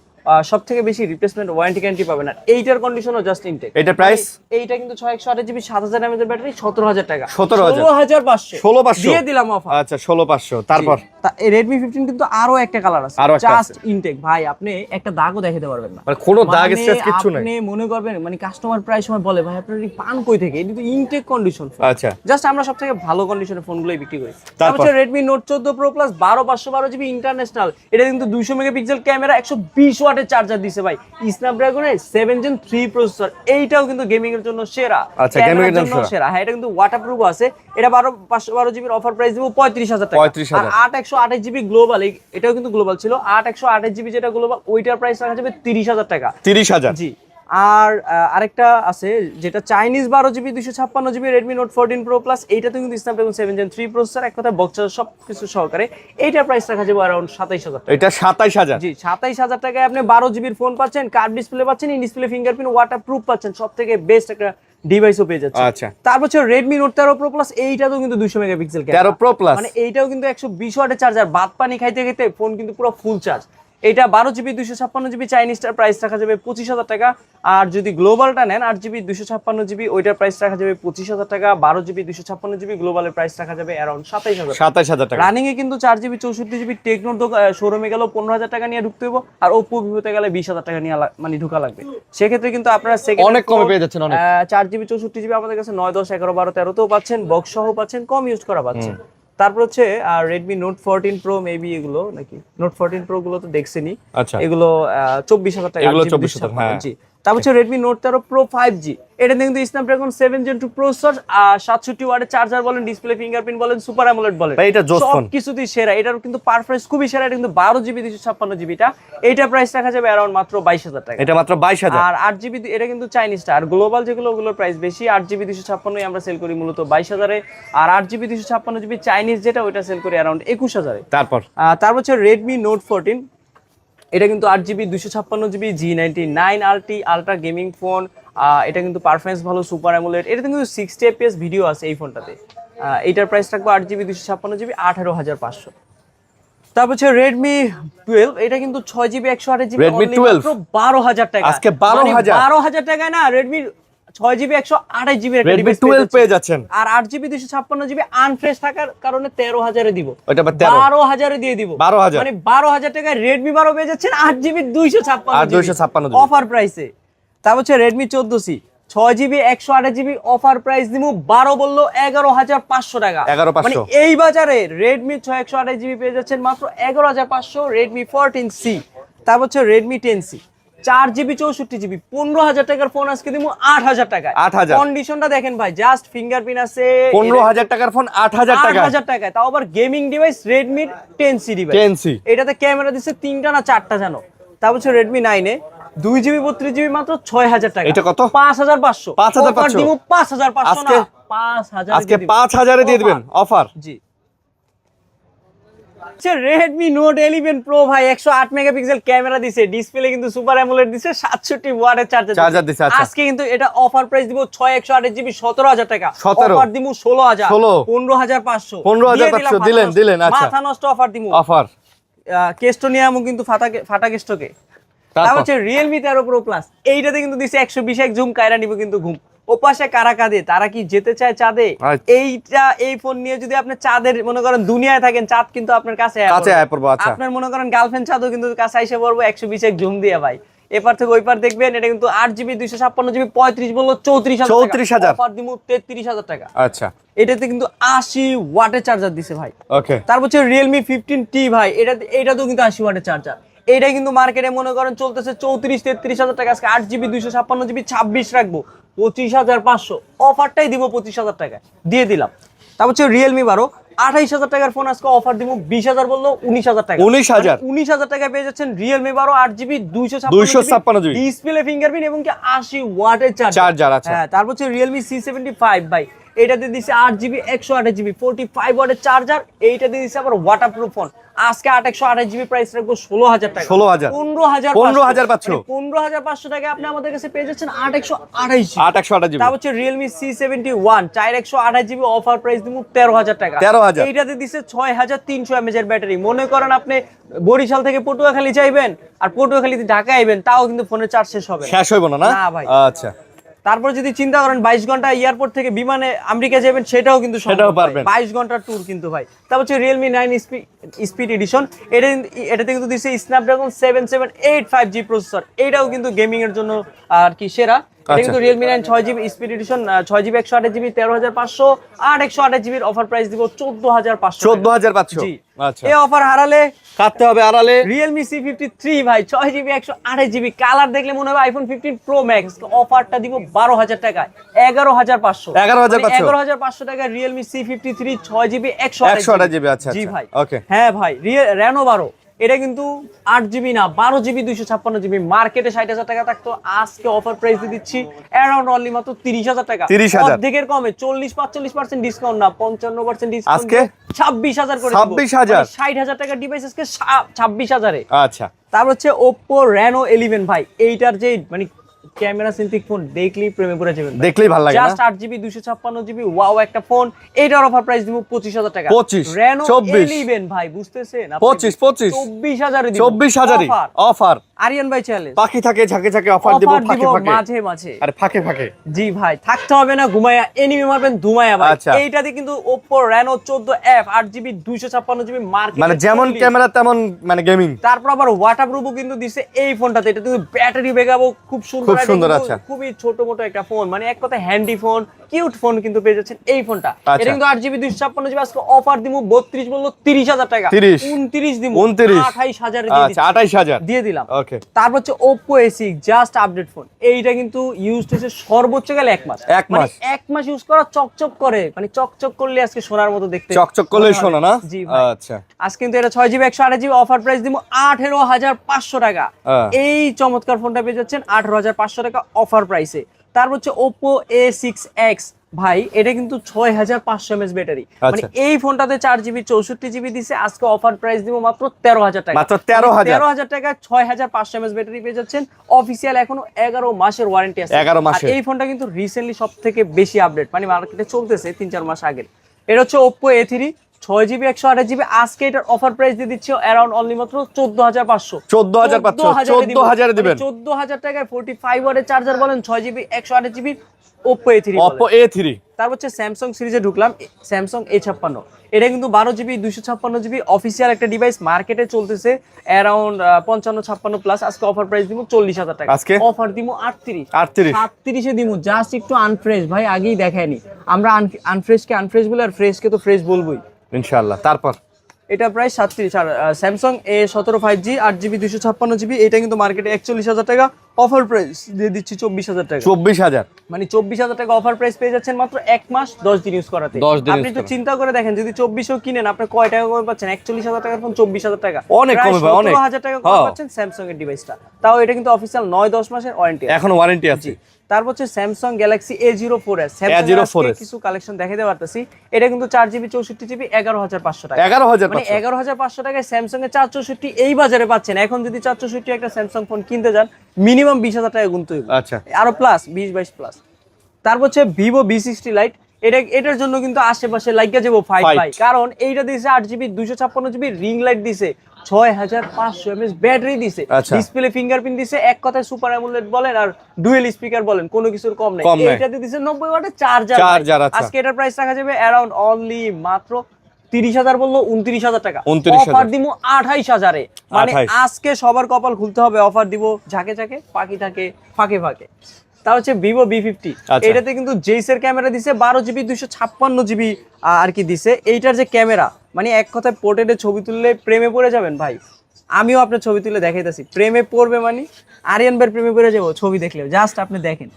সবথেকে বেশি রিপ্লেসমেন্ট ওয়ারেন্টি গ্যারান্টি পাবেন। আর এইটার কন্ডিশনও জাস্ট ইনটেক। এটা প্রাইস? এইটা কিন্তু 6/128GB 7000 mAh এর ব্যাটারি 17000 টাকা। 17000 16500 16500 দিয়ে দিলাম অফার। আচ্ছা, 16500। তারপর এই Redmi 15 কিন্তু আরো একটা কালার আছে, আরো একটা জাস্ট আছে। ইনটেক ভাই, আপনি একটা দাগও দেখাতে পারবেন না। মানে কোনো দাগ স্ক্র্যাচ মানে কিচ্ছু নাই। আপনি মনে করবেন, মানে কাস্টমার প্রায় সময় বলে ভাই আপনার এই পান কই থেকে, এটা তো ইনটেক কন্ডিশন। আচ্ছা। জাস্ট আমরা সবথেকে ভালো কন্ডিশনের ফোনগুলোই বিক্রি করি। তারপর? তারপর Redmi Note 14 Pro Plus 12512GB international, এটা কিন্তু 200 মেগাপিক্সেল ক্যামেরা, 120 ওয়াটের চার্জার দিছে ভাই, স্ন্যাপড্রাগনের 7 Gen 3 প্রসেসর। এইটাও কিন্তু গেমিং এর জন্য সেরা। আচ্ছা, ক্যামেরার gaming এর জন্য জন্য সেরা। হ্যাঁ, এটা কিন্তু ওয়াটারপ্রুফ আছে। এটা 512GB অফার প্রাইস দিব 35000 টাকা। 35000 আর 8128GB গ্লোবাল, এটাও কিন্তু গ্লোবাল ছিল। 8128GB যেটা গ্লোবাল, ওইটার প্রাইস রাখা যাবে 30000 টাকা। 30000। জি। আর আরেকটা আছে যেটা Chinese 12GB 256GB Redmi Note 14 Pro Plus, এইটাতে কিন্তু স্ন্যাপড্রাগন 7 Gen 3 প্রসেসর, এক কথায় বক্স সবকিছু সহকারে। এইটার প্রাইস রাখা যাবে अराउंड 27000 টাকা। এটা 27000। জি, 27000 টাকায় আপনি 12GB এর ফোন পাচ্ছেন, কার্ভ ডিসপ্লে পাচ্ছেন, ইন ডিসপ্লে ফিঙ্গারপ্রিন্ট, ওয়াটারপ্রুফ পাচ্ছেন, সবথেকে বেস্ট একটা ডিভাইসও পেয়ে যাচ্ছে। আচ্ছা। তারপর হচ্ছে Redmi Note 13 Pro Plus, এইটাতেও কিন্তু 200 মেগাপিক্সেল ক্যামেরা। 13 Pro Plus মানে এইটাও কিন্তু 120 ওয়াটের চার্জার, ভাত পানি খাইতে খাইতে ফোন কিন্তু পুরো ফুল চার্জ। এটা 12GB 256GB চাইনিজটার প্রাইস রাখা যাবে 25000 টাকা। আর যদি গ্লোবালটা নেন 8GB 256GB, ওইটার প্রাইস রাখা যাবে 25000 টাকা। 12GB 256GB গ্লোবালের প্রাইস রাখা যাবে अराउंड 27000 টাকা। 27000 টাকা। রানিং এ কিন্তু 4GB 64GB টেকনোর শোরুমে গেল 15000 টাকা নিয়ে ঢুকতে হইব, আর ওপো ভিভোতে গেলে 20000 টাকা নিয়ে মানে ঢোকা লাগবে। সেক্ষেত্রে কিন্তু আপনারা সেকেন্ড অনেক কমে পেয়ে যাচ্ছেন, অনেক। 4GB 64GB আমাদের কাছে 9 10 11 12 13তেও পাচ্ছেন, বক্স সহ পাচ্ছেন, কম ইউজ করা পাচ্ছেন। তারপর হচ্ছে Redmi Note 14 Pro, মেবি এগুলো নাকি Note 14 Pro গুলো তো দেখছেনই। আচ্ছা। এগুলো 24000 টাকা। এগুলো 8GB 24000, হ্যাঁ। জি। তারপর হচ্ছে Redmi Note 13 Pro 5G, এটা কিন্তু স্ন্যাপড্রাগন 7 Gen 2 প্রসেসর, 67 ওয়াটের চার্জার বলেন, ডিসপ্লে ফিঙ্গারপ্রিন্ট বলেন, সুপার অ্যামোলেড বলেন, ভাই, এটা জোস ফোন। সবকিছুতেই সেরা। এটার কিন্তু পারফরম্যান্স খুবই সেরা। এটা কিন্তু 12GB 256GB টা, এইটা প্রাইস রাখা যাবে अराउंड মাত্র 22000 টাকা। এটা মাত্র 22000। আর 8GB, এটা কিন্তু চাইনিজটা। আর গ্লোবাল যেগুলো, ওগুলোর প্রাইস বেশি। 8GB 256 আমরা সেল করি মূলত 22000 এ, আর 8GB 256GB চাইনিজ যেটা, ওইটা সেল করি अराउंड 21000 এ। তারপর তারপর হচ্ছে Redmi Note 14, এটা কিন্তু 8GB 256GB G99 ultra gaming phone. এটা কিন্তু পারফরম্যান্স ভালো, সুপার অ্যামোলেড। এটা কিন্তু 60 fps ভিডিও আছে এই ফোনটাতে। এইটার প্রাইস রাখবো 8GB 256GB 18500। তারপর হচ্ছে Redmi 12, এটা কিন্তু 6GB 128GB Redmi 12 মাত্র 12000 টাকা। আজকে 12000 12000 টাকায় না Redmi 6GB 128GB একটা Redmi ডিভাইস 12 পেয়ে যাচ্ছেন, আর 8GB 256GB আনফ্রেশ থাকার কারণে 13000 এ দিব, ওইটা আবার 13 12000 এ দিয়ে দিব, 12000 মানে 12000 টাকায় Redmi 12 পেয়ে যাচ্ছেন 8GB 256GB 256GB অফার প্রাইসে। তারপর হচ্ছে Redmi 14C 6GB 128GB offer price দিব 12 বললো 11500 টাকা। 11500 মানে এই বাজারে Redmi 128GB পেয়ে যাচ্ছেন মাত্র 11500 Redmi 14C। তারপর হচ্ছে Redmi 10C 4GB 64GB 15000 টাকার ফোন আজকে দিব 8000 টাকায়। 8000 কন্ডিশনটা দেখেন ভাই, জাস্ট ফিঙ্গারপ্রিন্ট আছে, 15000 টাকার ফোন 8000 টাকা, 8000 টাকায়, তাও আবার gaming device Redmi 10C device. 10C এটাতে ক্যামেরা দিচ্ছে 3টা না 4টা জানো। তারপর হচ্ছে Redmi 9 এ 2GB 32GB মাত্র 6000 টাকা। এটা কত? 5500। 5500 দিব 5500 আজকে, না 5000 আজকে 5000 এ দিয়ে দিবেন অফার। জি। আচ্ছা Redmi Note 11 Pro ভাই 108 মেগাপিক্সেল ক্যামেরা দিছে, ডিসপ্লে কিন্তু সুপার অ্যামোলেড দিছে, 67 ওয়াটের চার্জার দিছে। আচ্ছা আজকে কিন্তু এটা অফার প্রাইস দিব 6128GB 17000 টাকা। 17 অফার দিব 16000, 15500 15500 দিলেন। আচ্ছা মাথা নষ্ট অফার দিব। অফার কেস্টো নিয়ামও কিন্তু ফাটা কেস্টোকে। তারপর হচ্ছে Realme 13 Pro Plus, এইটাতে কিন্তু দিছে 120 জুম, কায়রা নিব কিন্তু ঘুম। ওপাশে কারা কাঁদে, তারা কি যেতে চায় চাঁদে? এই ফোন নিয়ে যদি আপনি চাঁদের মনে করেন দুনিয়ায় থাকেন, চাঁদ কিন্তু আপনার কাছে আয় পড়বো। আচ্ছা আপনার মনে করেন গার্লফ্রেন্ড চাঁদও কিন্তু কাছে আইসে পড়বো 120 জুম দিয়ে ভাই। এপার থেকে ওই পার দেখবেন, এটা কিন্তু 8GB 256GB 35 বললো 34000 অফার দিব 33000 টাকা। আচ্ছা এটাতে কিন্তু 80 ওয়াটের চার্জার দিছে ভাই। ওকে তারপর হচ্ছে Realme 15T ভাই, এটাতেও কিন্তু 80 ওয়াটের চার্জার। এটা কিন্তু মার্কেটে মনে করেন চলতেছে 34-33 হাজার টাকা। আজকে 8GB 256GB 26 রাখবো 25500, অফারটাই দিব 25000 টাকা দিয়ে দিলাম। তারপর হচ্ছে Realme 12 28000 টাকার ফোন আজকে অফার দিব 20000 বললো 19000 টাকা। 19000 টাকায় পেয়ে যাচ্ছেন Realme 12 8GB 256GB display fingerprint এবং কি 80 ওয়াটের চার্জার। আচ্ছা হ্যাঁ, তারপর হচ্ছে Realme C75 ভাই, এটাতে দিছে 8GB 128GB 45 ওয়াটের চার্জার। এইটাতে দিছে আবার ওয়াটারপ্রুফ ফোন। আজকে 128GB প্রাইস রাখবো 16000 টাকা। 15500 টাকা আপনি আমাদের কাছে পেয়ে যাচ্ছেন 828GB। তারপর হচ্ছে Realme C71 4128GB offer price দিব 13000 টাকা। এইটাতে দিছে 6300 mAh এর ব্যাটারি। মনে করেন আপনি বরিশাল থেকে পটুয়াখালী যাইবেন আর পটুয়াখালীতে ঢাকা আইবেন, তাও কিন্তু ফোনের চার্জ শেষ হইব না ভাই। আচ্ছা তারপর যদি চিন্তা করেন 22 ঘন্টা এয়ারপোর্ট থেকে বিমানে আমেরিকা যাবেন, সেটাও কিন্তু সেটাও পারবেন। 22 ঘন্টার ট্যুর কিন্তু ভাই। তারপর হচ্ছে Realme 9 স্পিড এডিশন, এটাতে কিন্তু দিছে Snapdragon 7785G প্রসেসর। এটাও কিন্তু গেমিং এর জন্য আর কি সেরা। এটা কিন্তু Realme 9 6GB speed addition 6GB 128GB 13500 আর 128GB এর অফার প্রাইস দিব 14500। জি আচ্ছা এই অফার হারালে কাটতে হবে আড়ালে। Realme C53 ভাই 6GB 128GB কালার দেখলে মনে হবে iPhone 15 Pro Max। অফারটা দিব 12000 টাকায় 11500 টাকা Realme C53 6GB 128GB। আচ্ছা জি ভাই ওকে। হ্যাঁ ভাই Reno 12 এটা কিন্তু 8GB না 12GB 256GB মার্কেটে 60000 টাকা থাকতো, আজকে অফার প্রাইস দিচ্ছি অ্যারাউন্ড অনলি মাত্র 30000 টাকা। অর্ধেকের কমে 40-45% ডিসকাউন্ট না 55% ডিসকাউন্ট আজকে 26000 করে 26000 60000 টাকার ডিভাইস আজকে 26000 এ। আচ্ছা তারপর হচ্ছে Oppo Reno 11 ভাই, এইটার যে মানে ক্যামেরা সেন্ট্রিক ফোন দেখলেই প্রেমে পড়ে যাবেন, দেখলেই ভালো লাগে না? জাস্ট 8GB 256GB ওয়াও একটা ফোন। এটার অফার প্রাইস দিব 25000 টাকা। 25 Reno 24 11 ভাই বুঝতেছেন আপনি? 25 24000 এ দিব 24000 অফার। আরিয়ান ভাই চ্যালেঞ্জ পাখি থাকে ঝাঁকে ঝাঁকে অফার দিব মাঝে মাঝে। আরে ফাঁকে জি ভাই থাকতে হবে না, ঘুমায়া এনিমি মারবেন ধুমায়া ভাই। আচ্ছা। এইটাতে কিন্তু Oppo Reno 14F 8GB 256GB market মানে যেমন ক্যামেরা তেমন মানে গেমিং। তারপর আবার ওয়াটারপ্রুফও কিন্তু দিছে এই ফোনটাতে। এটা কিন্তু ব্যাটারি ব্যাকআপও খুব সুন্দর আচ্ছা খুবই ছোট মোটো একটা ফোন, মানে এক কথা হ্যান্ডি ফোন, কিউট ফোন কিন্তু পেয়ে যাচ্ছেন এই ফোনটা। এটা কিন্তু 8GB 256GB আজকে অফার দিব 32 বললো 30000 টাকা। 29 দিব 28000 এ আচ্ছা 28000 দিয়ে দিলাম। ওকে। তারপর হচ্ছে Oppo A6 just update phone. এইটা কিন্তু ইউজড হয়েছে সর্বোচ্চ গেলে 1 মাস। মানে 1 মাস ইউজ করা চকচক করে, মানে চকচক করলে আজকে সোনার মতো দেখতে, চকচক করলে সোনা না? জি ভাই। আচ্ছা আজকে কিন্তু এটা 6GB 128GB অফার প্রাইস দিব 18500 টাকা। এই চমৎকার ফোনটা পেয়ে যাচ্ছেন 18500 টাকা অফার প্রাইসে। তারপর হচ্ছে Oppo A6X ভাই, এটা কিন্তু 6500 mAh ব্যাটারি। মানে এই ফোনটাতে 4GB 64GB দিছে, আজকে অফার প্রাইস দিব মাত্র 13000 টাকা। মাত্র 13000 টাকা 6500 mAh ব্যাটারি পেয়ে যাচ্ছেন। অফিশিয়াল এখনো 11 মাসের ওয়ারেন্টি আছে। 11 মাসের। এই ফোনটা কিন্তু রিসেন্টলি সবথেকে বেশি আপডেট, মানে মার্কেটে চলতেছে 3-4 মাস আগে। এটা হচ্ছে Oppo A3 6GB 128GB আজকে এটার অফার প্রাইস দিয়ে দিচ্ছি অ্যারাউন্ড অনলি মাত্র 14500। 14000 দিবেন। 14000 টাকায় 45 ওয়াটের চার্জার বলেন, 6GB 128GB Oppo A3 Oppo A3। তারপর হচ্ছে স্যামসাং সিরিজে ঢুকলাম, স্যামসাং A56। এটা কিন্তু 12GB 256GB অফিসিয়াল একটা ডিভাইস, মার্কেটে চলতেছে অ্যারাউন্ড 55-56 প্লাস। আজকে অফার প্রাইস দিব 40000 টাকা। আজকে অফার দিব 38 এ দিব, জাস্ট একটু আনফ্রেশ ভাই, আগেই দেখায়নি আমরা। আনফ্রেশকে আনফ্রেশ বলে আর ফ্রেশকে তো ফ্রেশ বলবোই ইনশাআল্লাহ। তারপর এটা প্রায় 37। আর Samsung A17 5G 8GB 256GB এটা কিন্তু মার্কেটে 41000 টাকা, অফার প্রাইস দিয়ে দিচ্ছি 24000 টাকা। 24000 মানে 24000 টাকা অফার প্রাইস পেয়ে যাচ্ছেন মাত্র 1 মাস 10 দিন ইউজ করাতে। 10 দিন আপনি একটু চিন্তা করে দেখেন, যদি 2400 কিনেন আপনি কয় টাকা কমে পাচ্ছেন? 41000 টাকার ফোন 24000 টাকা, অনেক কমে ভাই, অনেক। 17000 টাকা কমে পাচ্ছেন স্যামসাং এর ডিভাইসটা। তাও এটা কিন্তু অফিশিয়াল 9-10 মাসের ওয়ারেন্টি, এখন ওয়ারেন্টি আছে। তারপর হচ্ছে স্যামসাং গ্যালাক্সি A04s। স্যামসাং কিছু কালেকশন দেখাতে পারতেছি। এটা কিন্তু 4GB 64GB 11500 টাকা। 11500 মানে 11500 টাকায় স্যামসাং এর 464 এই বাজারে পাচ্ছেন। এখন যদি 464 একটা স্যামসাং ফোন কিনতে যান মিনিমাম 20000 টাকা গুনতে হবে। আচ্ছা, আরো প্লাস 20-22 প্লাস। তারপর হচ্ছে Vivo V60 Lite। এটার জন্য কিন্তু আশেপাশে লাগিয়া যাবো ফাইট ভাই, কারণ এইটা দিছে 8GB 256GB রিং লাইট দিছে, 6500 mAh ব্যাটারি দিছে, ডিসপ্লে ফিঙ্গারপ্রিন্ট দিছে, এক কথায় সুপার অ্যামোলেড বলেন আর ডুয়েল স্পিকার বলেন, কোনো কিছুর কম নাই। এইটাতে দিছে 90 ওয়াটের চার্জার। আজকে এটার প্রাইস রাখা যাবে অ্যারাউন্ড অনলি মাত্র 30000 বললো 29000 টাকা। অফার দিব 28000 এ। মানে আজকে সবার কপাল খুলতে হবে, অফার দিব ঝাঁকে ঝাঁকে, পাখি থাকে ফাঁকে ফাঁকে। তা হচ্ছে Vivo V50। এটাতে কিন্তু জেইসের ক্যামেরা দিছে, 12GB 256GB আর কি দিছে। এইটার যে ক্যামেরা, মানে এক কথায় পোর্ট্রেটে ছবি তুললে প্রেমে পড়ে যাবেন ভাই। আমিও আপনার ছবি তুলে দেখাইতেছি, প্রেমে পড়বে মানে আরিয়ান ভাইয়ের প্রেমে পড়ে যাবো ছবি দেখলে, জাস্ট আপনি দেখেন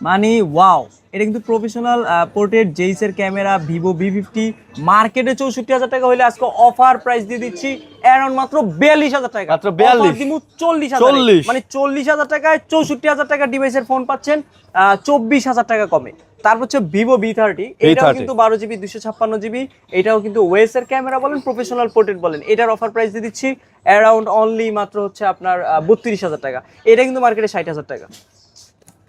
মানে ওয়াও। এটা কিন্তু প্রফেশনাল পোর্ট্রেট জেইসের ক্যামেরা Vivo V50, মার্কেটে 64000 টাকা হইলে আজকে অফার প্রাইস দিয়ে দিচ্ছি অ্যারাউন্ড মাত্র 42000 টাকা। মাত্র 42 দিমু 40000, মানে 40000 টাকায় 64000 টাকা ডিভাইসের ফোন পাচ্ছেন 24000 টাকা কমে। তারপর হচ্ছে Vivo V30। এটাও কিন্তু 12GB 256GB, এটাও কিন্তু ওয়েস এর ক্যামেরা বলেন, প্রফেশনাল পোর্ট্রেট বলেন, এটার অফার প্রাইস দিয়ে দিচ্ছি অ্যারাউন্ড অনলি মাত্র হচ্ছে আপনার 32000 টাকা। এটা কিন্তু মার্কেটে 60000 টাকা।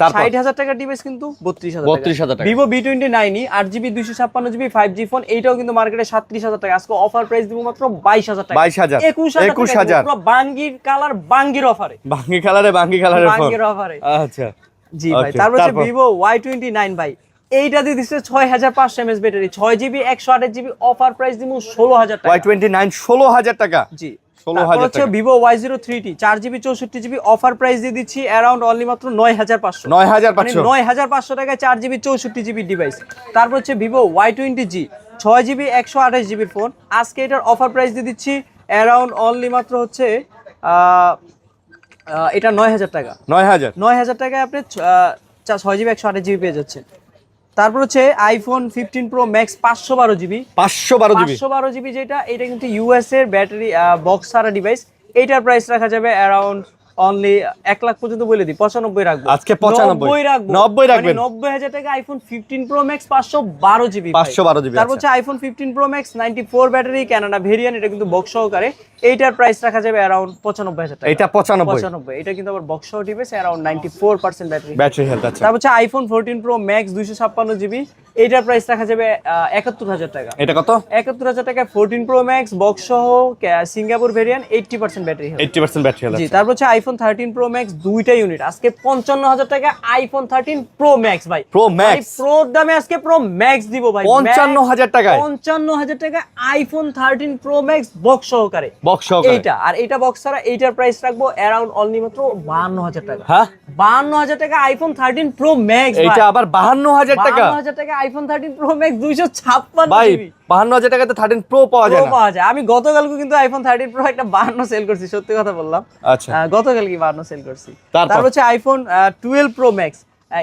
60000 টাকার ডিভাইস কিন্তু 32000 টাকা। Vivo V29 8GB 256GB 5G phone, এইটাও কিন্তু মার্কেটে 37000 টাকা। আজকে অফার প্রাইস দিব মাত্র 22000 টাকা। 21000 পুরো বাঙ্গির কালার, বাঙ্গির অফারে, বাঙ্গি কালারে বাঙ্গির অফারে। আচ্ছা জি ভাই। তারপর হচ্ছে Vivo Y29 ভাই, এইটা দিয়ে দিচ্ছে 6500 mAh battery, 6GB 128GB offer price দিব 16000 টাকা। Y29 16000 টাকা। জি। তারপর হচ্ছে Vivo Y03T 4GB 64GB offer price দিয়ে দিচ্ছি অ্যারাউন্ড অনলি মাত্র 9500। 9500 টাকায় 4GB 64GB ডিভাইস। তারপর হচ্ছে Vivo Y20G 6GB 128GB phone, আজকে এটার অফার প্রাইস দিয়ে দিচ্ছি অ্যারাউন্ড অনলি মাত্র হচ্ছে এটা 9000 টাকা। 9000 টাকায় আপনি 6GB 128GB পেয়ে যাচ্ছেন। তারপর হচ্ছে iPhone 15 Pro Max 512GB যেটা, এটা কিন্তু ইউএস এর ব্যাটারি বক্স ছাড়া ডিভাইস। এইটার প্রাইস রাখা যাবে অ্যারাউন্ড অনলি 1 লাখ পর্যন্ত বলে দিই, 95 রাখবো। আজকে 90 রাখবেন। 90000 টাকা iPhone 15 Pro Max 512GB। তারপর হচ্ছে iPhone 15 Pro Max 94 battery Canada variant, এটা কিন্তু বক্স সহকারে, এইটার প্রাইস রাখা যাবে অ্যারাউন্ড 95000 টাকা। এটা 95, এটা কিন্তু আবার বক্স সহ ডিভাইস, অ্যারাউন্ড 94% ব্যাটারি হেলথ আছে। তারপর হচ্ছে iPhone 14 Pro Max 256GB, এইটার প্রাইস রাখা যাবে 71000 টাকা। এটা কত? 71000 টাকায় 14 Pro Max বক্স সহ Singapore variant, 80% battery health. 80% battery health. জি। তারপর হচ্ছে iPhone 13 Pro Max দুইটা ইউনিট, আজকে 55000 টাকা iPhone 13 Pro Max ভাই। Pro Max প্রোর দামে আজকে Pro Max দিব ভাই 55000 টাকায়। 55000 টাকা iPhone 13 Pro Max বক্স সহকারে। এইটা আর এটা বক্স ছাড়া, এইটার প্রাইস রাখবো অ্যারাউন্ড অনলি মাত্র 52000 টাকা। হ্যাঁ, 52000 টাকা iPhone 13 Pro Max ভাই। এটা আবার 52000 টাকা। 52000 টাকা iPhone 13 Pro Max 256GB ভাই। 52000 টাকাতে 13 Pro পাওয়া যায় না। আমি গতকালকে কিন্তু iPhone 13 Pro একটা 52 সেল করছি, সত্যি কথা বললাম। আচ্ছা, গতকাল কি 52 সেল করছি। তারপর হচ্ছে iPhone 12 Pro Max,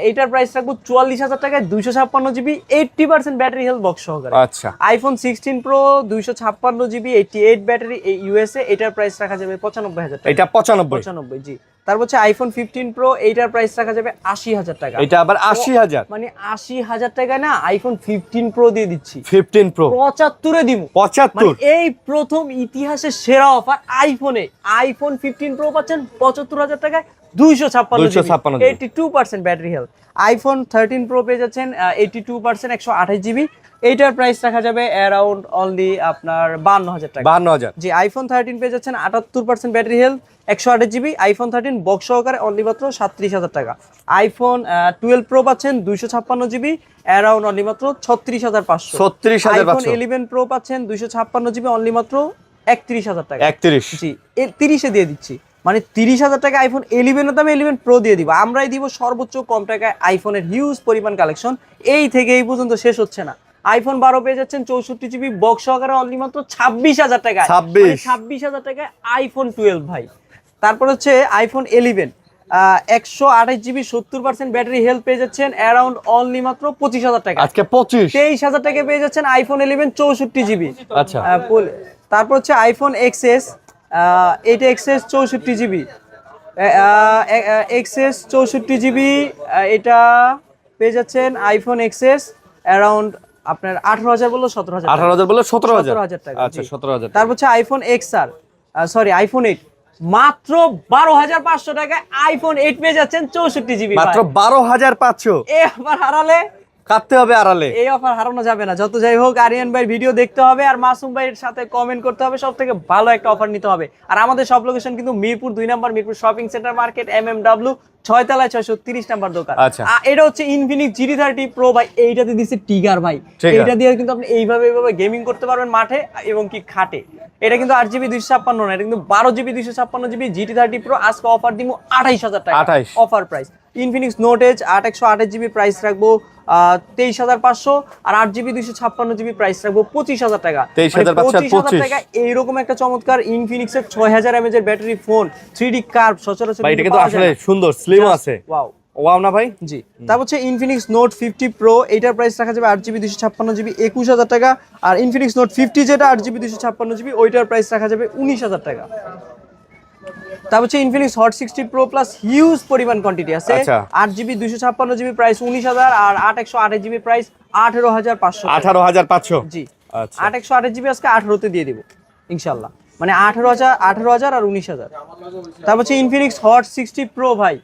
এটার প্রাইস রাখবো 44000 টাকায়, 256GB 80% ব্যাটারি হেলথ বক্স সহকারে। আচ্ছা। iPhone 16 Pro 256GB 88 battery USA, এটার প্রাইস রাখা যাবে 95000 টাকা। এটা 95। জি। তারপর হচ্ছে iPhone 15 Pro, এইটার প্রাইস রাখা যাবে 80000 টাকা। এটা আবার 80000, মানে 80000 টাকা না iPhone 15 Pro দিয়ে দিচ্ছি। 15 Pro 75 এ দিমু। 75, এই প্রথম ইতিহাসের সেরা অফার আইফোনে। iPhone 15 Pro পাচ্ছেন 75000 টাকায়, 256GB 82% battery health. iPhone 13 Pro পেয়ে যাচ্ছেন 82% 128GB, এইটার প্রাইস রাখা যাবে অ্যারাউন্ড অনলি আপনার 52,000 টাকা। 52,000। জি, আইফোন 13 পেয়ে যাচ্ছেন 78% battery health, 128 GB. IPhone 13 box সহকারে অনলি মাত্র 37,000 টাকা। আইফোন 12 প্রো পাচ্ছেন 256 জিবি, অ্যারাউন্ড অনলি মাত্র 36,500। 36,500। আইফোন 11 প্রো পাচ্ছেন 256 জিবি, অনলি মাত্র 31,000 টাকা। 31। জি, 30-এ দিয়ে দিচ্ছি, মানে 30,000 টাকা আইফোন 11 এর দামে 11 প্রো দিয়ে দিব। আমরাই দিব সর্বোচ্চ কম টাকায় আইফোনের হিউজ পরিমাণ কালেকশন, এই থেকে এই পর্যন্ত শেষ হচ্ছে না। আইফোন 12 পেয়ে যাচ্ছেন 64 জিবি বক্স সহকারে অনলি মাত্র 26,000 টাকা। 26,000 টাকায় আইফোন 12 ভাই। তারপর হচ্ছে আইফোন 11 128 জিবি 70% ব্যাটারি হেলথ পেয়ে যাচ্ছেন অ্যারাউন্ড অনলি মাত্র 25,000 টাকা। আজকে 23,000 টাকা পেয়ে যাচ্ছেন আইফোন 11 64 জিবি। আচ্ছা, তারপর হচ্ছে আইফোন এক্সএস, এইটা এক্সএস 64 জিবি, এক্সএস 64 জিবি, এটা পেয়ে যাচ্ছেন আইফোন এক্সএস অ্যারাউন্ড আপনার 18,000 বললো 17,000, 18,000 বলে 17,000 টাকা। আচ্ছা, 17,000। তারপর হচ্ছে আইফোন এক্সআর, সরি আইফোন 8 মাত্র 12,500 টাকায় আইফোন 8 পেয়ে যাচ্ছেন 64 জিবি। মাত্র 12,500। এ আবার হারালে কাটতে হবে আড়ালে, এই অফার হারানো যাবে না। যত যাই হোক, আরিয়ান ভাইয়ের ভিডিও দেখতে হবে আর মাসুম ভাইয়ের সাথে কমেন্ট করতে হবে, সব থেকে ভালো একটা অফার নিতে হবে। আর আমাদের সব লোকেশন কিন্তু Mirpur 2 number, Mirpur shopping centre market, MMW 6 তলায় 630 নাম্বার দোকান। আচ্ছা, এটা হচ্ছে ইনফিনিক্স GT30 প্রো ভাই, এইটাতে দিচ্ছে টিগার ভাই। এইটা দিয়ে কিন্তু আপনি এইভাবে গেমিং করতে পারবেন মাঠে এবং কি খাটে। এটা কিন্তু 8GB 256 না, এটা কিন্তু 12GB 256GB GT30 প্রো। আজকে অফার দিব 28,000 টাকা, offer price. Infinix note edge 128GB price রাখবো 23,500, আর 8GB 256GB প্রাইস রাখবো 25,000 টাকা। 25,000 টাকা এইরকম একটা চমৎকার ইনফিনিক্স এর 6000 mAh এর ব্যাটারি ফোন 3D কার্ভ সচরাচর ভাই, এটা কিন্তু আসলে সুন্দর, স্লিম আছে। ওয়াও ওয়াও না ভাই? জি। তারপর হচ্ছে ইনফিনিক্স নোট 50 প্রো, এইটার প্রাইস রাখা যাবে 8GB 256GB 21,000 টাকা। আর ইনফিনিক্স নোট 50 যেটা 8GB 256GB, ওইটার প্রাইস রাখা যাবে 19,000 টাকা। তারপর হচ্ছে Infinix hot 60 pro plus, huge পরিমাণ কোয়ান্টিটি আছে। 8GB 256GB প্রাইস 19,000, আর 8 128GB প্রাইস 18,500। 18,500। জি, 8 128GB আজকে 18 দিয়ে দিব ইনশাআল্লাহ, মানে 18,000 আর 19,000। তারপর হচ্ছে ইনফিনিক্স হট 60 প্রো ভাই,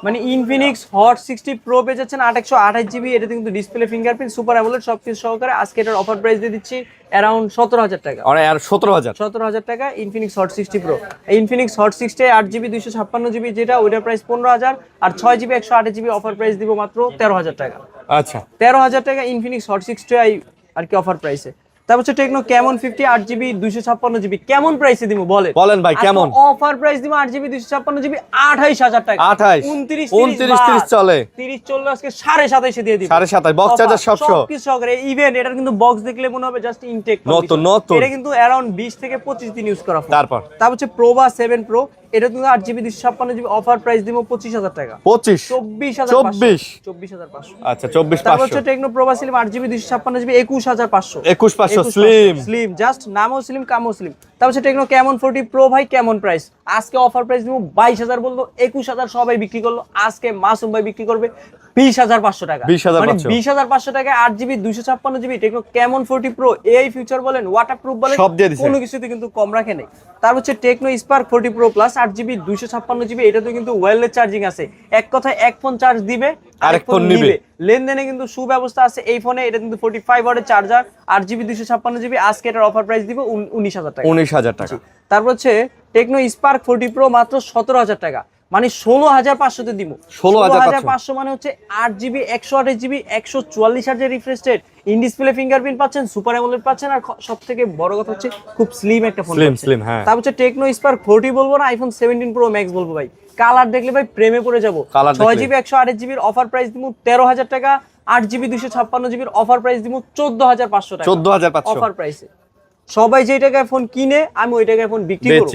মানে ইনফিনিক্স হট 60 প্রো পেয়ে যাচ্ছেন 8 128GB, এটাতে কিন্তু ডিসপ্লে, ফিঙ্গারপ্রিন্ট, সুপার অ্যামোলেড সবকিছু সহকারে। আজকে এটার অফার প্রাইস দিয়ে দিচ্ছি অ্যারাউন্ড 17,000 টাকা। আর 17,000 টাকা Infinix hot 60 pro. Infinix hot 60 8GB 256GB যেটা, ওইটার প্রাইস 15,000, আর 6GB 128GB অফার প্রাইস দিব মাত্র 13,000 টাকা। আচ্ছা, 13,000 টাকা ইনফিনিক্স হট 60 আর কি অফার প্রাইসে। তারপর হচ্ছে টেকনো ক্যামন 50 8GB 256GB কেমন প্রাইসে দিব বলেন ভাই, কেমন অফার প্রাইস দিব? 8GB 256GB 28,000 টাকা। 29 চলে, 30 চললে আজকে 27,500 দিয়ে দিব। 27,500 বক্স চার্জার সব কিছু সহকারে। ইভেন এটার কিন্তু বক্স দেখলে মনে হবে জাস্ট ইনটেক নতুন। এটা কিন্তু অ্যারাউন্ড 20 থেকে 25 দিন ইউজ করা। তারপর হচ্ছে প্রোভা 7 প্রো, এটা কিন্তু 8GB 256GB অফার প্রাইস দিব 25,000 টাকা। 24,500। আচ্ছা, 24,500। তারপর হচ্ছে Tecno Pova slim 8GB 256GB 21,500। 21,500 slim, just নামও স্লিম, কামও স্লিম। তারপর হচ্ছে টেকনো ক্যামন 40 প্রো ভাই, কেমন প্রাইস? আজকে অফার প্রাইস দিব 22,000 বললো, 21,000 সবাই বিক্রি করলো, আজকে মাসুম ভাই বিক্রি করবে 20,500 টাকা। 20,500 টাকায় 8GB 256GB techno Camon 40 pro. এই ফিউচার বলেন, ওয়াটারপ্রুফ বলেন, কোনো কিছুতে কিন্তু কম রাখে নাই। তারপর হচ্ছে Tecno Spark 40 pro plus 8GB 256GB, এটাতে কিন্তু ওয়্যারলেস চার্জিং আছে। এক কথায় এক ফোন চার্জ দিবে, আরেক ফোন নিবে। লেনদেনে কিন্তু সুব্যবস্থা আছে এই ফোনে। এটা কিন্তু 45 ওয়াটের চার্জার, 8GB 256GB। আজকে এটার অফার প্রাইস দিব 19,000 টাকা। 19,000 টাকা। তারপর হচ্ছে টেকনো স্পার্ক 40 প্রো মাত্র 17,000 টাকা, মানে 16,500 তে দিব। 16,500 মানে হচ্ছে 8GB 128GB 144Hz refresh rate, in display fingerprint পাচ্ছেন, সুপার অ্যামোলেড পাচ্ছেন, আর সবথেকে বড় কথা হচ্ছে খুব স্লিম একটা ফোন। স্লিম, হ্যাঁ। তারপর হচ্ছে টেকনো স্পার্ক 40 বলবো না, আইফোন 17 প্রো ম্যাক্স বলবো ভাই। কালার দেখলে ভাই প্রেমে পড়ে যাবো। 6GB 128GB অফার প্রাইস দিব 13,000 টাকা। 8GB 256GB অফার প্রাইস দিব 14,500 টাকা। 14,500 অফার প্রাইসে। সবাই যে টাকায় ফোন কিনে, আমি ওই টাকায় ফোন বিক্রি করব।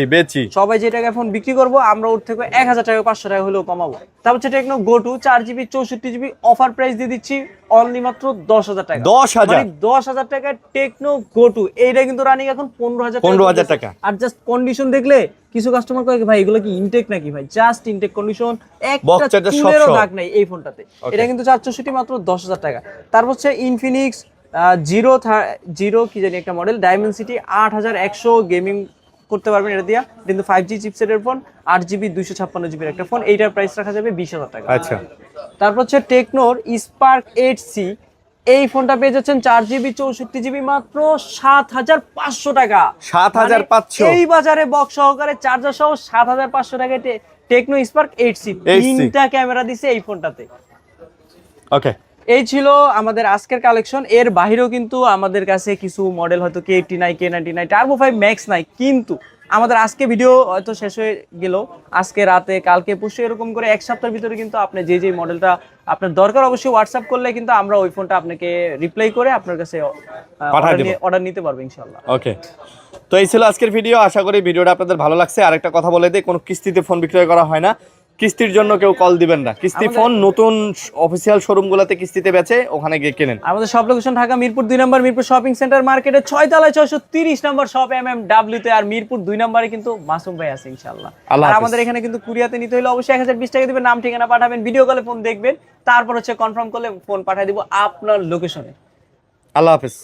সবাই যে টাকায় ফোন বিক্রি করব, আমরা ওর থেকে 1,000 টাকা 500 টাকা হলেও কমাবো। তারপর হচ্ছে Tecno go two 4GB 64GB offer price দিয়ে দিচ্ছি অনলি মাত্র 10,000 টাকা। 10,000 টাকা টেকনো গো টু। এইটা কিন্তু রানিং এখন 15,000 টাকা। আর জাস্ট কন্ডিশন দেখলে কিছু কাস্টমার কয় ভাই এগুলো কি ইনটেক নাকি? ভাই জাস্ট ইনটেক কন্ডিশন, একটা চুলেরও দাগ নাই এই ফোনটাতে। এটা কিন্তু 464 মাত্র 10,000 টাকা। তারপর হচ্ছে ইনফিনিক্স জিরো কি জানি একটা মডেল, ডায়মেনসিটি 8100 গেমিং করতে পারবেন এটা দিয়া। কিন্তু 5G চিপসেটের ফোন, 8GB 256GB একটা ফোন। এইটার প্রাইস রাখা যাবে 20,000 টাকা। আচ্ছা। তারপর হচ্ছে টেকনোর স্পার্ক 8C এই ফোনটা পেয়ে যাচ্ছেন 4GB 64GB মাত্র 7500 টাকা। 7500 এই বাজারে বক্স সহকারে চার্জার সহ 7500 টাকায় টেকনো স্পার্ক 8C তিনটা ক্যামেরা দিছে এই ফোনটাতে। ওকে, এই ছিল আমাদের আজকের কালেকশন। এর বাইরেও কিন্তু আমাদের কাছে কিছু মডেল হয়তো K89 K99 Turbo 5 Max নাই, কিন্তু আমাদের আজকে ভিডিও হয়তো শেষ হয়ে গেল আজকে রাতে, কালকে পরশু এরকম করে এক সপ্তাহের ভিতরে কিন্তু আপনি যে মডেলটা আপনার দরকার অবশ্যই হোয়াটসঅ্যাপ করলে কিন্তু আমরা ওই ফোনটা আপনাকে রিপ্লাই করে আপনার কাছে অর্ডার নিতে পারবো ইনশাআল্লাহ। ওকে, তো এই ছিল আজকের ভিডিও। আশা করি ভিডিওটা আপনাদের ভালো লাগছে। আরেকটা কথা বলে দিই, কোনো কিস্তিতে ফোন বিক্রয় করা হয় না, কিস্তির জন্য কেউ কল দিবেন না। কিস্তি ফোন নতুন অফিসিয়াল শোরুমগুলোতে কিস্তিতে বেচে, ওখানে গিয়ে কেনেন। আমাদের সব location Dhaka Mirpur 2 number Mirpur shopping centre মার্কেটের 6 তলায় 630 নম্বর শপ MMW তে, আর মিরপুর 2 নম্বরে কিন্তু মাসুম ভাই আছে ইনশাআল্লাহ। আর আমাদের এখানে কিন্তু কুরিয়াতে নিতে হলে অবশ্যই 1020 টাকা দিবেন, নাম ঠিকানা পাঠাবেন, ভিডিও কলে ফোন দেখবেন, তারপর হচ্ছে কনফার্ম করলে ফোন পাঠিয়ে দিব আপনার লোকেশনে। আল্লাহ হাফেজ।